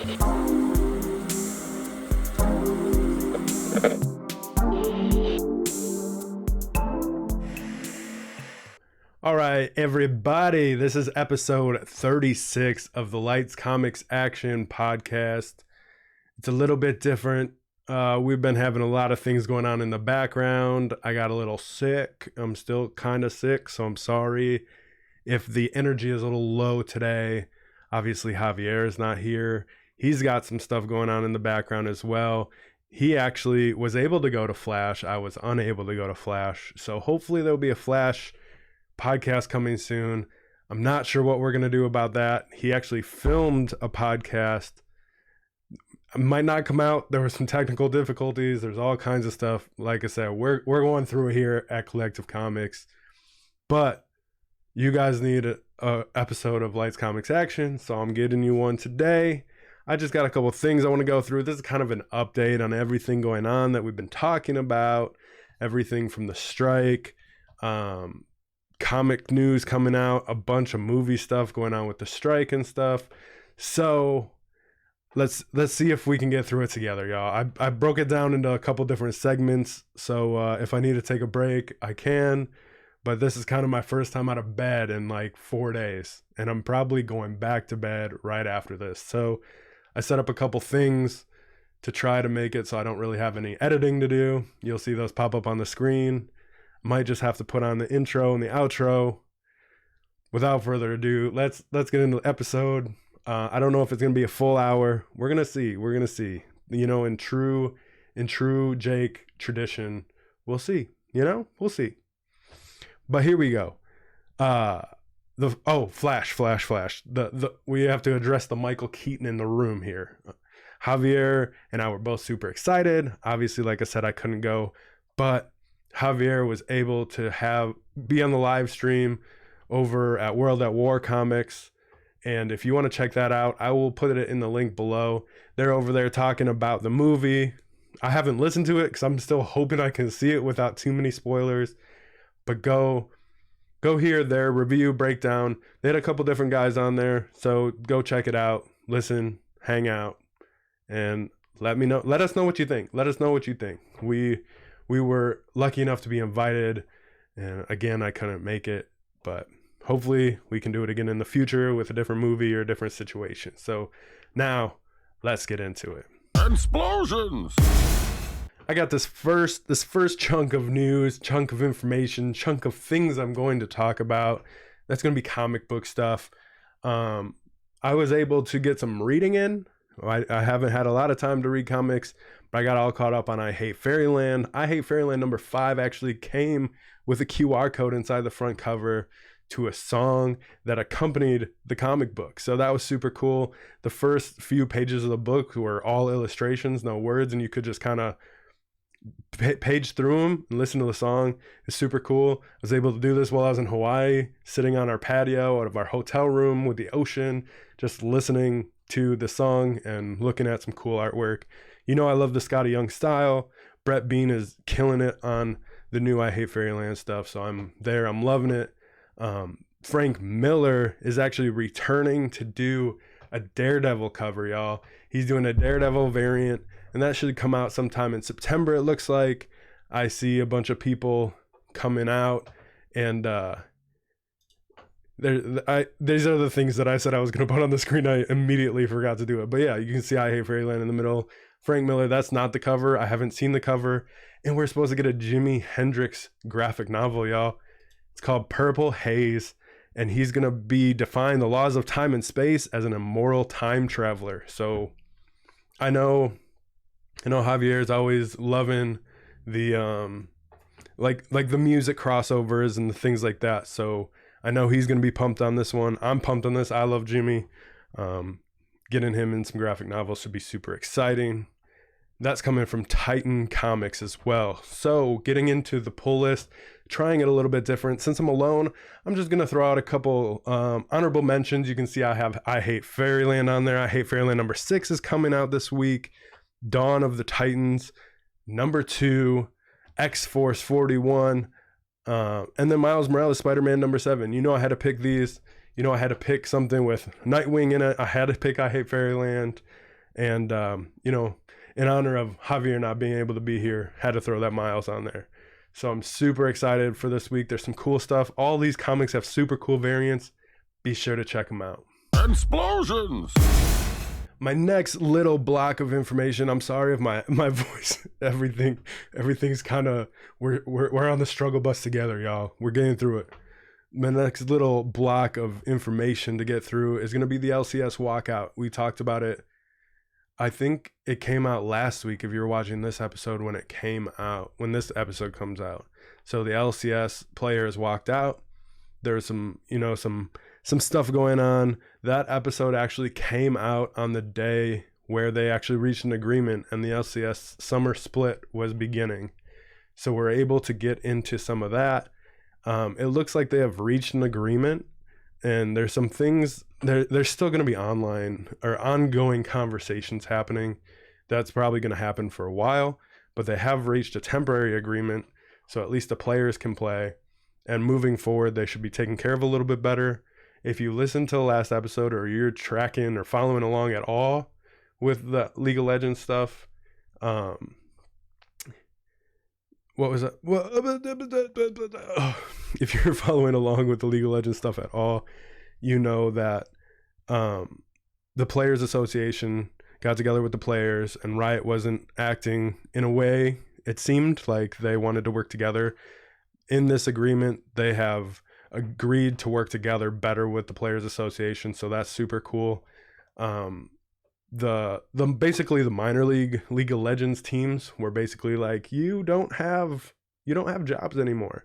All right, everybody, this is episode 36 of the Lights Comics Action podcast. It's a little bit different. We've been having a lot of things going on in the background. I got a little sick. I'm still kind of sick, so I'm sorry if the energy is a little low today. Obviously, Javier is not here. He's got some stuff going on in the background as well. He actually was able to go to Flash. I was unable to go to Flash. So hopefully there'll be a Flash podcast coming soon. I'm not sure what we're going to do about that. He actually filmed a podcast. It might not come out. There were some technical difficulties. There's all kinds of stuff. Like I said, we're going through it here at Collective Comics. But you guys need a episode of Lights Comics Action, so I'm getting you one today. I just got a couple of things I want to go through. This is kind of an update on everything going on that we've been talking about. Everything from the strike, comic news coming out, a bunch of movie stuff going on with the strike and stuff. So let's see if we can get through it together, y'all. I broke it down into a couple different segments, so if I need to take a break, I can. But this is kind of my first time out of bed in like 4 days, and I'm probably going back to bed right after this. So I set up a couple things to try to make it so I don't really have any editing to do. You'll see those pop up on the screen. Might just have to put on the intro and the outro. Without further ado, let's get into the episode. I don't know if it's gonna be a full hour. We're gonna see. You know, in true Jake tradition, we'll see. We'll see. But here we go. Flash. We have to address the Michael Keaton in the room here. Javier and I were both super excited. Obviously, like I said, I couldn't go, but Javier was able to be on the live stream over at World at War Comics. And if you want to check that out, I will put it in the link below. They're over there talking about the movie. I haven't listened to it because I'm still hoping I can see it without too many spoilers. But go hear their review breakdown. They had a couple different guys on there. So go check it out. Listen, hang out, and let us know what you think. Let us know what you think. We were lucky enough to be invited, and again, I couldn't make it, but hopefully we can do it again in the future with a different movie or a different situation. So now let's get into it. Explosions! I got this first chunk of news, chunk of information, chunk of things I'm going to talk about. That's going to be comic book stuff. I was able to get some reading in. I haven't had a lot of time to read comics, but I got all caught up on I Hate Fairyland. I Hate Fairyland number 5 actually came with a QR code inside the front cover to a song that accompanied the comic book. So that was super cool. The first few pages of the book were all illustrations, no words, and you could just kind of page through them and listen to the song. It's super cool. I was able to do this while I was in Hawaii, sitting on our patio out of our hotel room with the ocean, just listening to the song and looking at some cool artwork. I love the Scotty Young style. Brett Bean is killing it on the new I Hate Fairyland stuff, so I'm there. I'm loving it. Frank Miller is actually returning to do a Daredevil cover, y'all. He's doing a Daredevil variant, and that should come out sometime in September, it looks like. I see a bunch of people coming out, and these are the things that I said I was going to put on the screen. I immediately forgot to do it. But yeah, you can see I Hate Fairyland in the middle. Frank Miller, that's not the cover. I haven't seen the cover. And we're supposed to get a Jimi Hendrix graphic novel, y'all. It's called Purple Haze. And he's going to be defying the laws of time and space as an immoral time traveler. So I know Javier is always loving the like the music crossovers and the things like that. So I know he's going to be pumped on this one. I'm pumped on this. I love Jimmy. Getting him in some graphic novels should be super exciting. That's coming from Titan Comics as well. So getting into the pull list, trying it a little bit different. Since I'm alone, I'm just going to throw out a couple honorable mentions. You can see I have I Hate Fairyland on there. I Hate Fairyland number 6 is coming out this week. Dawn of the Titans, number 2. X-Force 41. And then Miles Morales, Spider-Man number 7. I had to pick these. I had to pick something with Nightwing in it. I had to pick I Hate Fairyland. And, in honor of Javier not being able to be here, had to throw that Miles on there. So I'm super excited for this week. There's some cool stuff. All these comics have super cool variants. Be sure to check them out. Explosions! My next little block of information, I'm sorry if my voice, everything's kind of, we're on the struggle bus together, y'all. We're getting through it. My next little block of information to get through is going to be the LCS walkout. We talked about it. I think it came out last week if you were watching this episode when it came out, when this episode comes out. So the LCS players walked out. There's some stuff going on. That episode actually came out on the day where they actually reached an agreement and the LCS summer split was beginning. So we're able to get into some of that. It looks like they have reached an agreement, and there's some things, there's still going to be online or ongoing conversations happening. That's probably going to happen for a while, but they have reached a temporary agreement, so at least the players can play. And moving forward, they should be taken care of a little bit better. If you listen to the last episode or you're tracking or following along at all with the League of Legends stuff, what was that? If you're following along with the League of Legends stuff at all, you know that the Players Association got together with the players, and Riot wasn't acting in a way it seemed like they wanted to work together. In this agreement, they have agreed to work together better with the Players Association, so that's super cool. The basically the minor League of Legends teams were basically like, you don't have jobs anymore,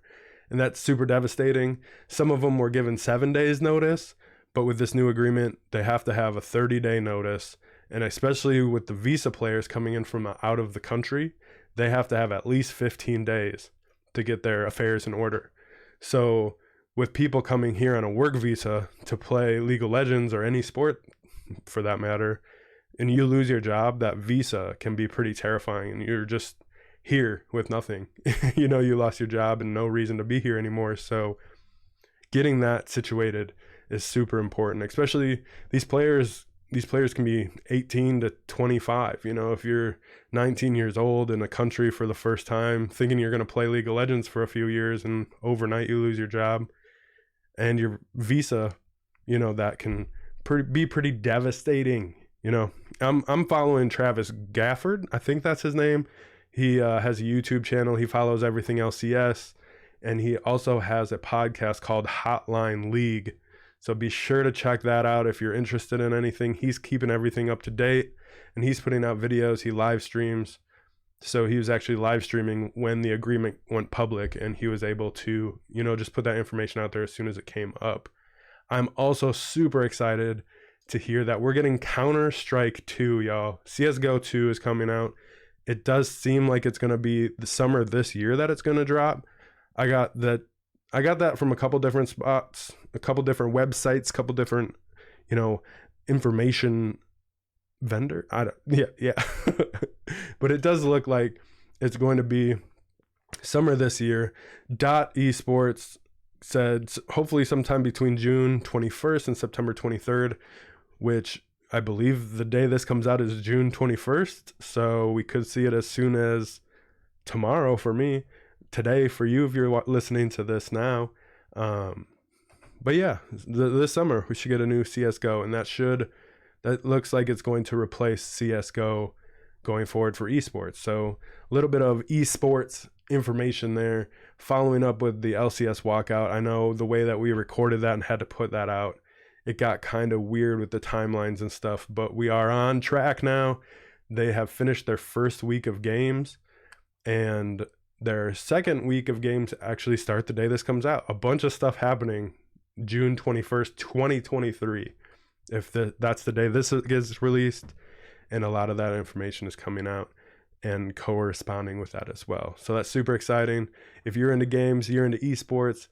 and that's super devastating. Some of them were given 7 days notice, but with this new agreement they have to have a 30-day notice, and especially with the visa players coming in from out of the country, they have to have at least 15 days to get their affairs in order. So with people coming here on a work visa to play League of Legends or any sport for that matter, and you lose your job, that visa can be pretty terrifying, and you're just here with nothing. You lost your job and no reason to be here anymore. So getting that situated is super important, especially these players can be 18 to 25. If you're 19 years old in a country for the first time, thinking you're going to play League of Legends for a few years, and overnight you lose your job and your visa, that can be pretty devastating. I'm following Travis Gafford. I think that's his name. He has a YouTube channel. He follows everything LCS, and he also has a podcast called Hotline League. So be sure to check that out if you're interested in anything. He's keeping everything up to date, and he's putting out videos. He live streams. So he was actually live streaming when the agreement went public, and he was able to, just put that information out there as soon as it came up. I'm also super excited to hear that we're getting Counter-Strike 2, y'all. CSGO 2 is coming out. It does seem like it's going to be the summer this year that it's going to drop. I got that from a couple different spots, a couple different websites, couple different, information vendor. Yeah. But it does look like it's going to be summer this year. Esports said hopefully sometime between June 21st and September 23rd, which I believe the day this comes out is June 21st. So we could see it as soon as tomorrow for me, today for you if you're listening to this now. But yeah, this summer we should get a new CSGO, and that looks like it's going to replace CSGO going forward for esports. So a little bit of esports information there. Following up with the LCS walkout, I know the way that we recorded that and had to put that out, it got kind of weird with the timelines and stuff, but we are on track now. They have finished their first week of games, and their second week of games actually start the day this comes out. A bunch of stuff happening June 21st, 2023. If that's the day this gets released, and a lot of that information is coming out and corresponding with that as well. So that's super exciting. If you're into games, you're into esports,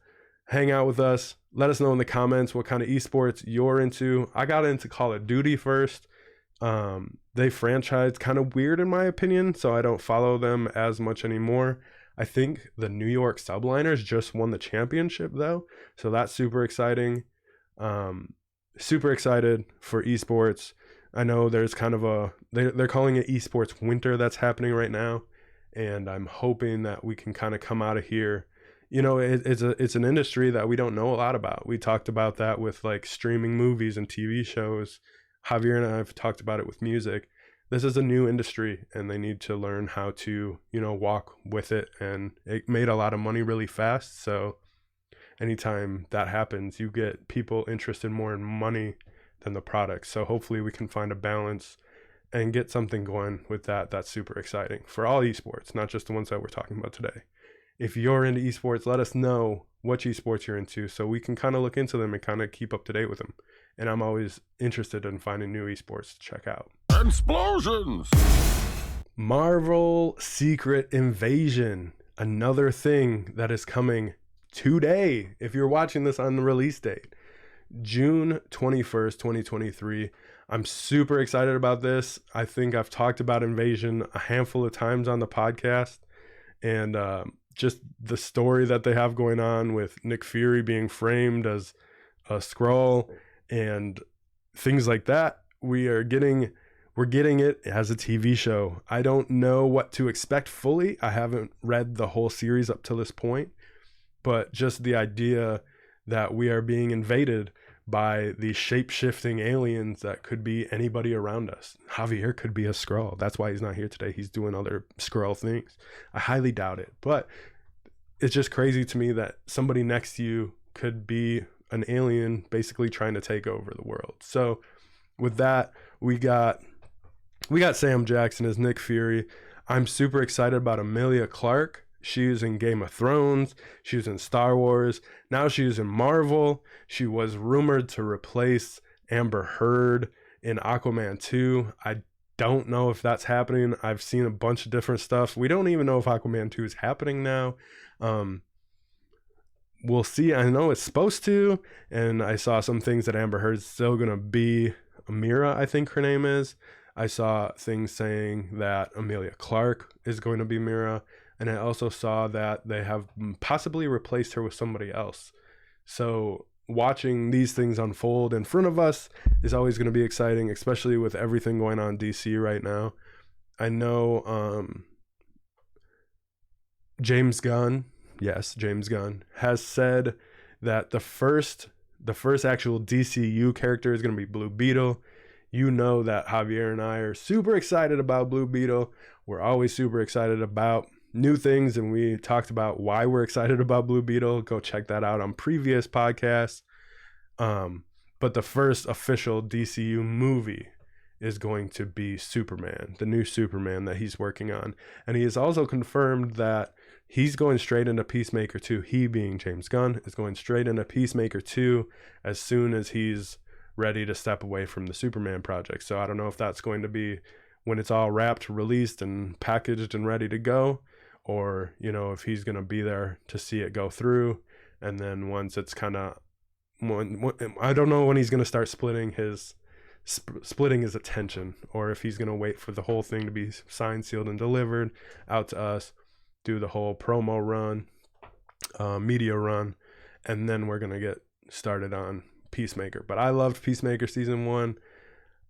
hang out with us. Let us know in the comments what kind of esports you're into. I got into Call of Duty first. They franchised kind of weird in my opinion, so I don't follow them as much anymore. I think the New York Subliners just won the championship though, so that's super exciting. Super excited for esports. I know there's kind of they're calling it esports winter that's happening right now, and I'm hoping that we can kind of come out of here. It's an industry that we don't know a lot about. We talked about that with like streaming movies and TV shows. Javier and I have talked about it with music. This is a new industry, and they need to learn how to, walk with it. And it made a lot of money really fast. So anytime that happens, you get people interested more in money than the product. So hopefully we can find a balance and get something going with that. That's super exciting for all esports, not just the ones that we're talking about today. If you're into esports, let us know what esports you're into so we can kind of look into them and kind of keep up to date with them. And I'm always interested in finding new esports to check out. Explosions! Marvel Secret Invasion, another thing that is coming today. If you're watching this on the release date, June 21st, 2023. I'm super excited about this. I think I've talked about Invasion a handful of times on the podcast, and just the story that they have going on with Nick Fury being framed as a Skrull and things like that. We're getting it as a TV show. I don't know what to expect fully. I haven't read the whole series up to this point, but just the idea that we are being invaded by these shape-shifting aliens that could be anybody around us. Javier could be a Skrull. That's why he's not here today. He's doing other Skrull things. I highly doubt it, but it's just crazy to me that somebody next to you could be an alien basically trying to take over the world. So with that, we got Sam Jackson as Nick Fury. I'm super excited about Emilia Clarke. She was in Game of Thrones. She was in Star Wars. Now she was in Marvel. She was rumored to replace Amber Heard in Aquaman 2. I don't know if that's happening. I've seen a bunch of different stuff. We don't even know if Aquaman 2 is happening now. We'll see. I know it's supposed to, and I saw some things that Amber Heard's still going to be Amira, I think her name is. I saw things saying that Emilia Clarke is going to be Mira, and I also saw that they have possibly replaced her with somebody else. So watching these things unfold in front of us is always going to be exciting, especially with everything going on in DC right now. I know James Gunn has said that the first actual DCU character is going to be Blue Beetle. You know that Javier and I are super excited about Blue Beetle. We're always super excited about new things, and we talked about why we're excited about Blue Beetle. Go check that out on previous podcasts. But the first official DCU movie is going to be Superman, the new Superman that he's working on. And he has also confirmed that he's going straight into Peacemaker 2. He, being James Gunn, is going straight into Peacemaker 2 as soon as he's ready to step away from the Superman project. So I don't know if that's going to be when it's all wrapped, released, and packaged and ready to go, or, if he's going to be there to see it go through. And then once it's kind of, I don't know when he's going to start splitting his attention, or if he's going to wait for the whole thing to be signed, sealed, and delivered out to us, do the whole promo run, media run, and then we're going to get started on Peacemaker. But I loved Peacemaker season 1.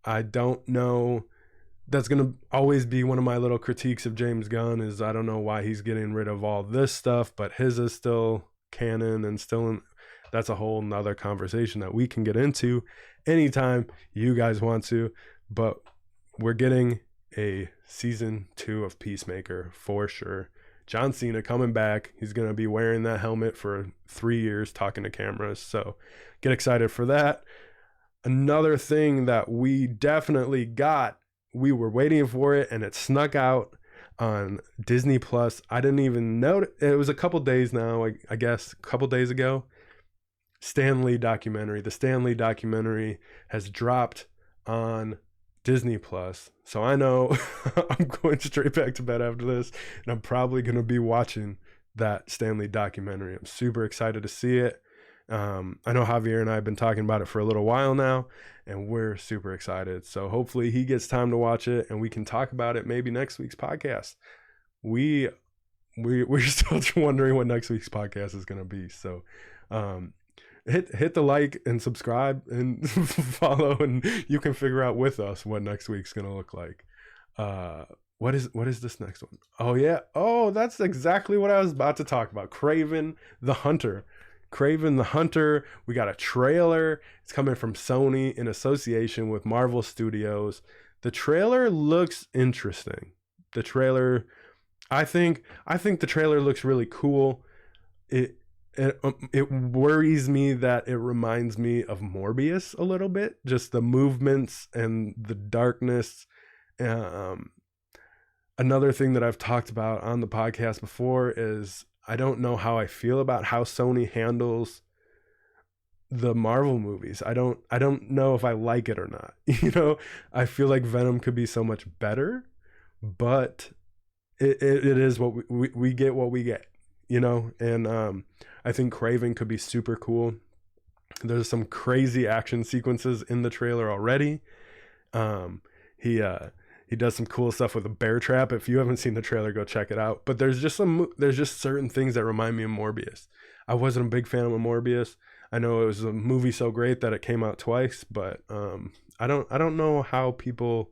I don't know, that's going to always be one of my little critiques of James Gunn, is I don't know why he's getting rid of all this stuff, but his is still canon and still that's a whole nother conversation that we can get into anytime you guys want to. But we're getting a season 2 of Peacemaker for sure. John Cena coming back. He's going to be wearing that helmet for 3 years, talking to cameras. So get excited for that. Another thing that we definitely got, we were waiting for it, and it snuck out on Disney Plus. I didn't even know it was a couple days now, I guess, a couple days ago. The Stan Lee documentary has dropped on Disney Plus. So I know I'm going straight back to bed after this, and I'm probably going to be watching that Stan Lee documentary. I'm super excited to see it. I know Javier and I have been talking about it for a little while now, and we're super excited. So hopefully he gets time to watch it, and we can talk about it maybe next week's podcast. We're still wondering what next week's podcast is going to be. So hit the like and subscribe and follow, and you can figure out with us what next week's gonna look like. What is this next one? Oh yeah, oh, that's exactly what I was about to talk about. Kraven the Hunter. Kraven the Hunter. We got a trailer. It's coming from Sony in association with Marvel Studios. The trailer looks interesting. The trailer, I think the trailer looks really cool. It worries me that it reminds me of Morbius a little bit, just the movements and the darkness. Another thing that I've talked about on the podcast before is I don't know how I feel about how Sony handles the Marvel movies. I don't know if I like it or not. I feel like Venom could be so much better, but it is what we get what we get, and I think Kraven could be super cool. There's some crazy action sequences in the trailer already. He does some cool stuff with a bear trap. If you haven't seen the trailer, go check it out. But there's just certain things that remind me of Morbius. I wasn't a big fan of Morbius. I know it was a movie so great that it came out twice, but I don't know how people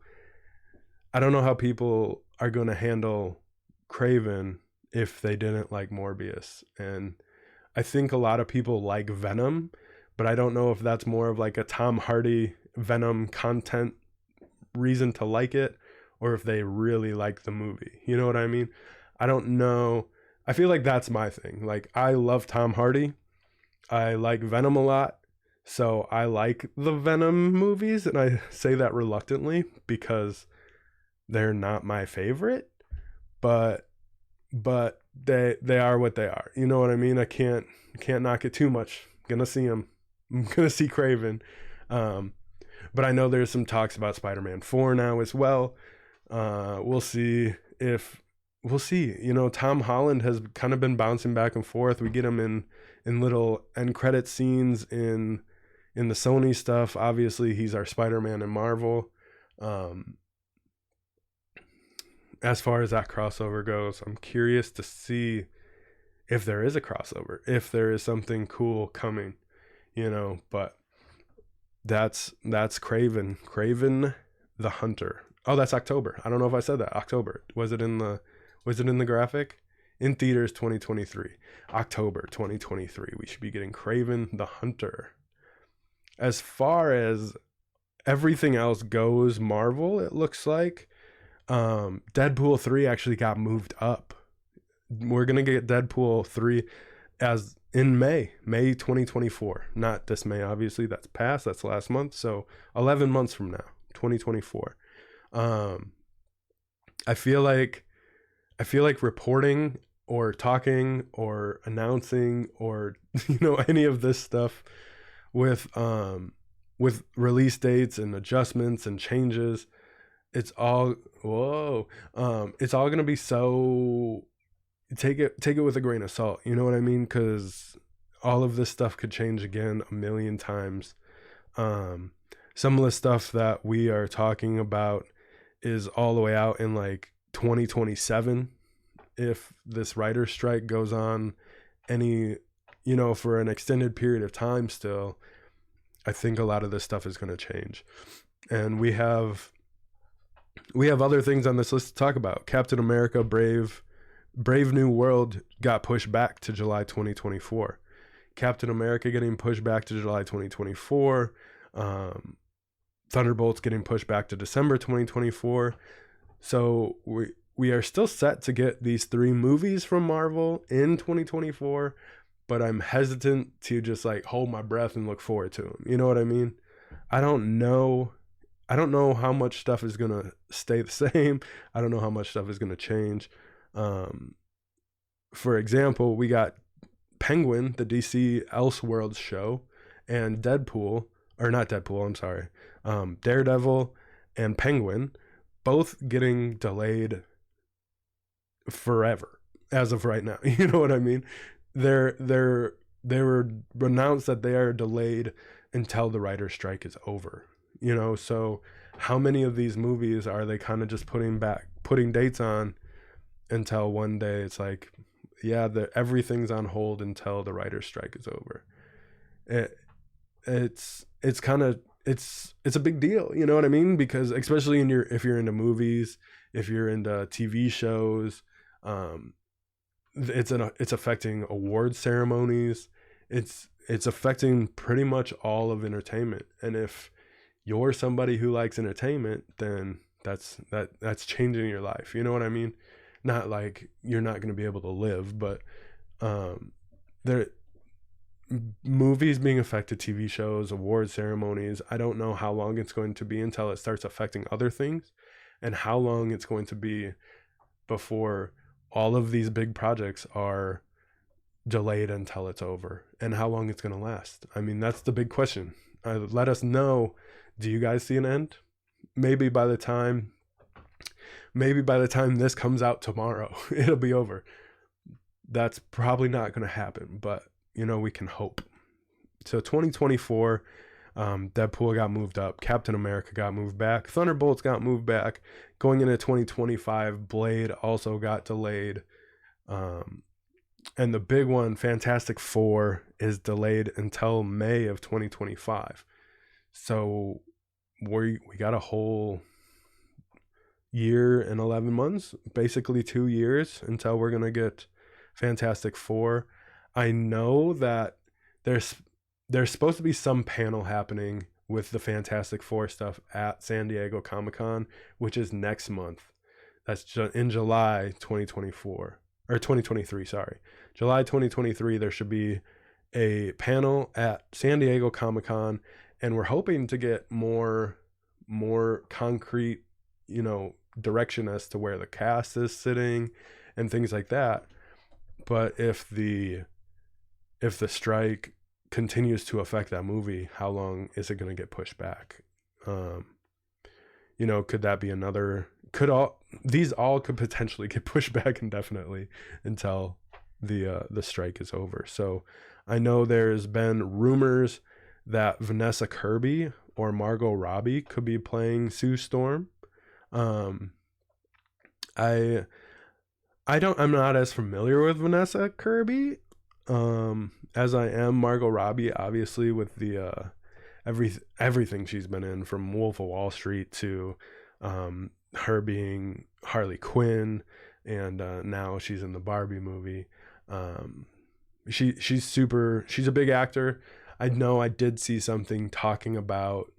are going to handle Kraven if they didn't like Morbius. And I think a lot of people like Venom, but I don't know if that's more of like a Tom Hardy Venom content reason to like it, or if they really like the movie. You know what I mean? I don't know. I feel like that's my thing. Like, I love Tom Hardy. I like Venom a lot. So I like the Venom movies, and I say that reluctantly because they're not my favorite, but they are what they are. You know what I mean? I can't knock it too much. I'm gonna see them. I'm gonna see Kraven. But I know there's some talks about Spider-Man 4 now as well. We'll see. Tom Holland has kind of been bouncing back and forth. We get him in little end credit scenes in the Sony stuff. Obviously, he's our Spider-Man in Marvel. As far as that crossover goes, I'm curious to see if there is a crossover, if there is something cool coming, but that's Kraven the Hunter. Oh, that's October. I don't know if I said that. October. Was it in the graphic? In theaters 2023. October 2023. We should be getting Kraven the Hunter. As far as everything else goes, Marvel, it looks like Deadpool 3 actually got moved up. We're going to get Deadpool 3 as in May 2024. Not this May, obviously. That's past. That's last month. So 11 months from now, 2024. I feel like reporting or talking or announcing or any of this stuff with release dates and adjustments and changes, it's all going to be so take it with a grain of salt. You know what I mean? Because all of this stuff could change again a million times. Some of the stuff that we are talking about is all the way out in like 2027. If this writer's strike goes on for an extended period of time still, I think a lot of this stuff is going to change. And we have other things on this list to talk about. Captain America Brave New World got pushed back to July 2024. Captain America getting pushed back to July 2024. Thunderbolts getting pushed back to December 2024. So we are still set to get these 3 movies from Marvel in 2024, but I'm hesitant to just like hold my breath and look forward to them. You know what I mean? I don't know how much stuff is going to stay the same. I don't know how much stuff is going to change. For example, we got Penguin, the DC Elseworlds show, and Daredevil, and Penguin, both getting delayed forever as of right now. You know what I mean? They were announced that they are delayed until the writer's strike is over. So how many of these movies are they kind of just putting dates on until one day it's like, yeah, everything's on hold until the writer's strike is over? it, it's kind of it's a big deal, you know what I mean? Because especially if you're into movies, if you're into TV shows, um, it's affecting award ceremonies. It's affecting pretty much all of entertainment. And if you're somebody who likes entertainment, then that's changing your life. You know what I mean? Not like you're not going to be able to live, but there movies being affected, TV shows, award ceremonies. I don't know how long it's going to be until it starts affecting other things, and how long it's going to be before all of these big projects are delayed until it's over, and how long it's going to last. I mean, that's the big question. Let us know. Do you guys see an end? Maybe by the time this comes out tomorrow, it'll be over. That's probably not going to happen, but we can hope. So 2024, Deadpool got moved up, Captain America got moved back, Thunderbolts got moved back. Going into 2025, Blade also got delayed. And the big one, Fantastic Four, is delayed until May of 2025. So we got a whole year and 11 months, basically 2 years, until we're going to get Fantastic Four. I know that there's supposed to be some panel happening with the Fantastic Four stuff at San Diego Comic-Con, which is next month. That's in July 2024, or 2023, sorry. July 2023, there should be a panel at San Diego Comic-Con, and we're hoping to get more concrete, direction as to where the cast is sitting and things like that. But if the strike continues to affect that movie, how long is it going to get pushed back? Could that be another? These all could potentially get pushed back indefinitely until the strike is over. So I know there's been rumors that Vanessa Kirby or Margot Robbie could be playing Sue Storm. I'm not as familiar with Vanessa Kirby as I am Margot Robbie, obviously, with the everything she's been in, from Wolf of Wall Street to her being Harley Quinn, and now she's in the Barbie movie. She's a big actor. I know I did see something talking about,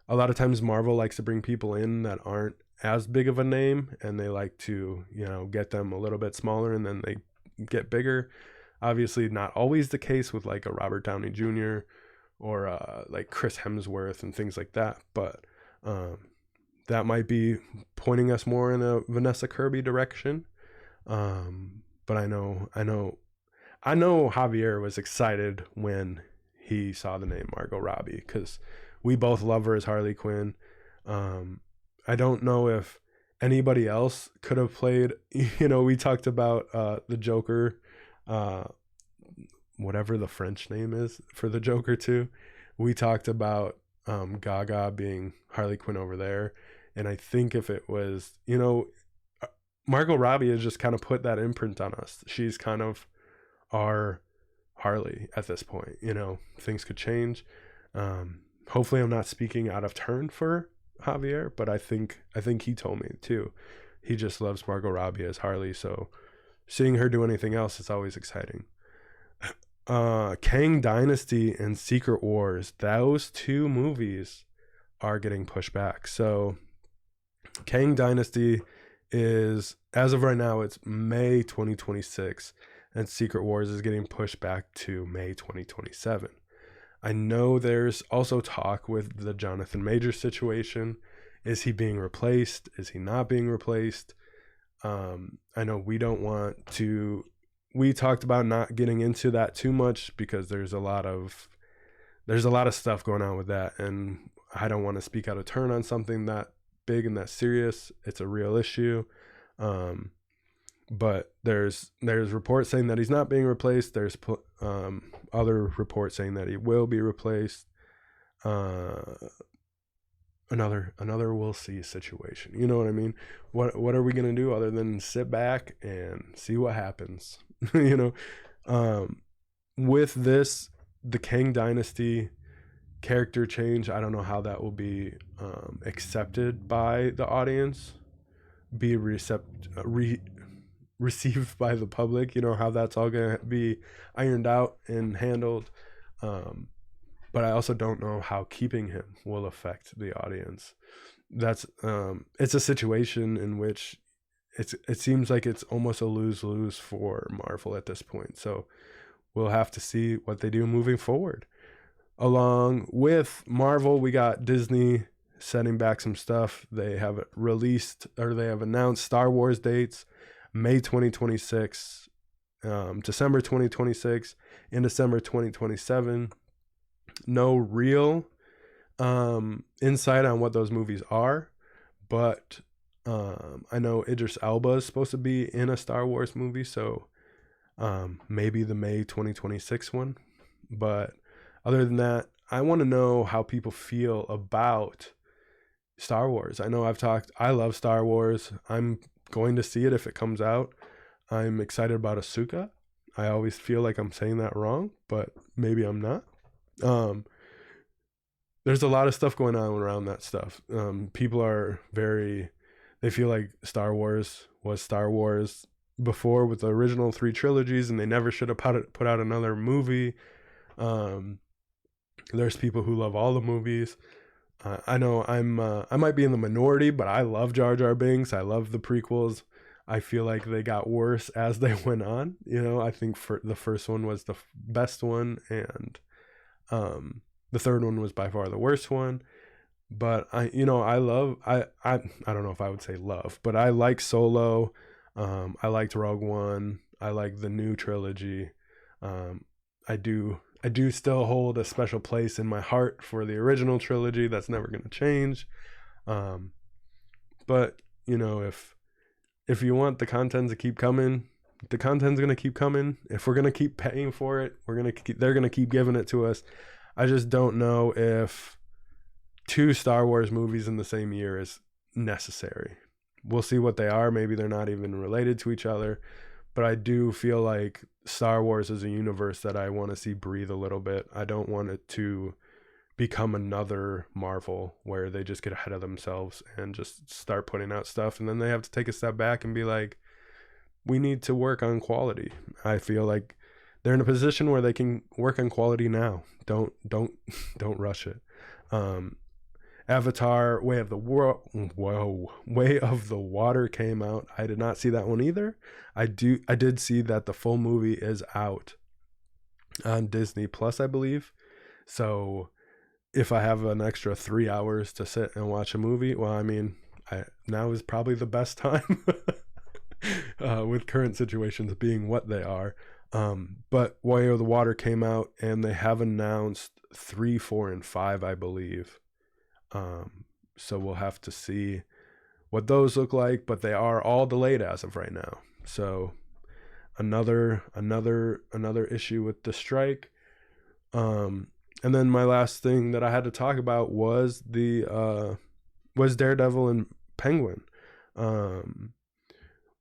a lot of times Marvel likes to bring people in that aren't as big of a name, and they like to get them a little bit smaller and then they get bigger. Obviously not always the case with like a Robert Downey Jr. or like Chris Hemsworth and things like that, but that might be pointing us more in a Vanessa Kirby direction. But I know Javier was excited when he saw the name Margot Robbie, because we both love her as Harley Quinn. I don't know if anybody else could have played, we talked about the Joker, whatever the French name is for the Joker too. We talked about Gaga being Harley Quinn over there. And I think if it was, Margot Robbie has just kind of put that imprint on us. She's kind of our Harley at this point. Things could change. Hopefully I'm not speaking out of turn for Javier, but I think he told me too. He just loves Margot Robbie as Harley, so seeing her do anything else is always exciting. Kang Dynasty and Secret Wars, those two movies are getting pushed back. So Kang Dynasty is, as of right now, it's May 2026, and Secret Wars is getting pushed back to May 2027. I know there's also talk with the Jonathan Majors situation. Is he being replaced? Is he not being replaced? I know we talked about not getting into that too much because there's a lot of stuff going on with that, and I don't want to speak out of turn on something that big and that serious. It's a real issue. But there's reports saying that he's not being replaced. There's other reports saying that he will be replaced. Another we'll see situation. You know what I mean? What are we gonna do other than sit back and see what happens? With this the Kang Dynasty character change, I don't know how that will be accepted by the audience, be received by the public, how that's all going to be ironed out and handled. But I also don't know how keeping him will affect the audience. That's it's a situation in which it seems like it's almost a lose-lose for Marvel at this point. So we'll have to see what they do moving forward. Along with Marvel, we got Disney setting back some stuff. They have announced Star Wars dates, May 2026, December 2026, and December 2027. No real insight on what those movies are, but I know Idris Elba is supposed to be in a Star Wars movie, so maybe the May 2026 one. But other than that, I want to know how people feel about Star Wars. I know I love Star Wars. I'm going to see it if it comes out. I'm excited about Ahsoka. I always feel like I'm saying that wrong, but maybe I'm not. There's a lot of stuff going on around that stuff. People they feel like Star Wars was Star Wars before with the original 3 trilogies, and they never should have put out another movie. There's people who love all the movies. I know I might be in the minority, but I love Jar Jar Binks. I love the prequels. I feel like they got worse as they went on. I think the first one was the best one, and the third one was by far the worst one. But I don't know if I would say love, but I like Solo. I liked Rogue One. I like the new trilogy. I do still hold a special place in my heart for the original trilogy. That's never going to change. But if you want the content to keep coming, the content's going to keep coming. If we're going to keep paying for it, they're going to keep giving it to us. I just don't know if 2 Star Wars movies in the same year is necessary. We'll see what they are. Maybe they're not even related to each other. But I do feel like Star Wars is a universe that I want to see breathe a little bit. I don't want it to become another Marvel where they just get ahead of themselves and just start putting out stuff, and then they have to take a step back and be like, we need to work on quality. I feel like they're in a position where they can work on quality now. Don't rush it. Avatar: Way of the Water came out. I did not see that one either. I did see that the full movie is out on Disney Plus, I believe. So if I have an extra 3 hours to sit and watch a movie, well, I mean, now is probably the best time with current situations being what they are. But Way of the Water came out, and they have announced 3, 4, and 5, I believe. So we'll have to see what those look like, but they are all delayed as of right now. So another issue with the strike. And then my last thing that I had to talk about was was Daredevil and Penguin.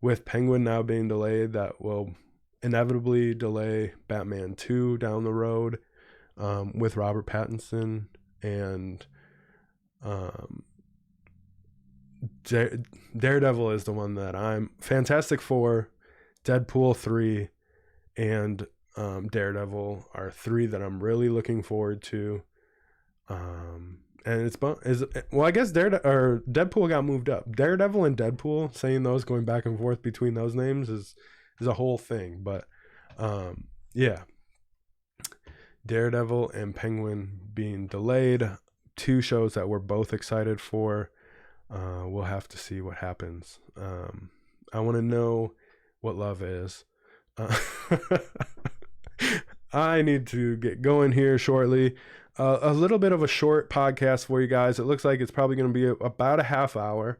With Penguin now being delayed, that will inevitably delay Batman 2 down the road, with Robert Pattinson, and Daredevil is the one that I'm Fantastic Four, Deadpool 3, and Daredevil are 3 that I'm really looking forward to. And I guess Deadpool got moved up. Daredevil and Deadpool, saying those, going back and forth between those names is a whole thing. But yeah, Daredevil and Penguin being delayed, 2 shows that we're both excited for. We'll have to see what happens. I want to know what love is. I need to get going here shortly. A little bit of a short podcast for you guys. It looks like it's probably going to be about a half hour.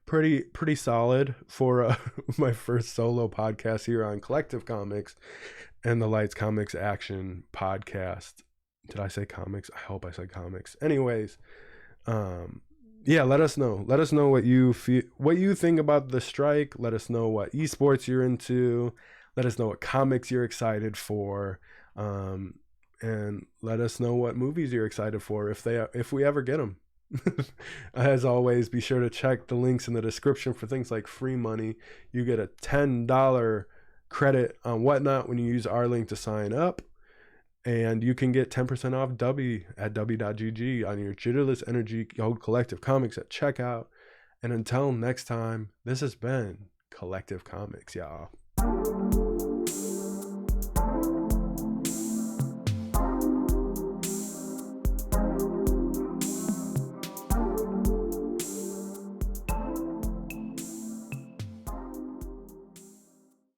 Pretty solid for my first solo podcast here on Collective Comics and the Lights Comics Action podcast. Did I say comics? I hope I said comics. Anyways, yeah, let us know what you think about the strike. Let us know what esports you're into. Let us know what comics you're excited for. and let us know what movies you're excited for if we ever get them. As always, be sure to check the links in the description for things like free money. You get a $10 credit on Whatnot when you use our link to sign up. And you can get 10% off Dubby at Dubby.gg on your Jitterless Energy Gold Collective Comics at checkout. And until next time, this has been Collective Comics, y'all.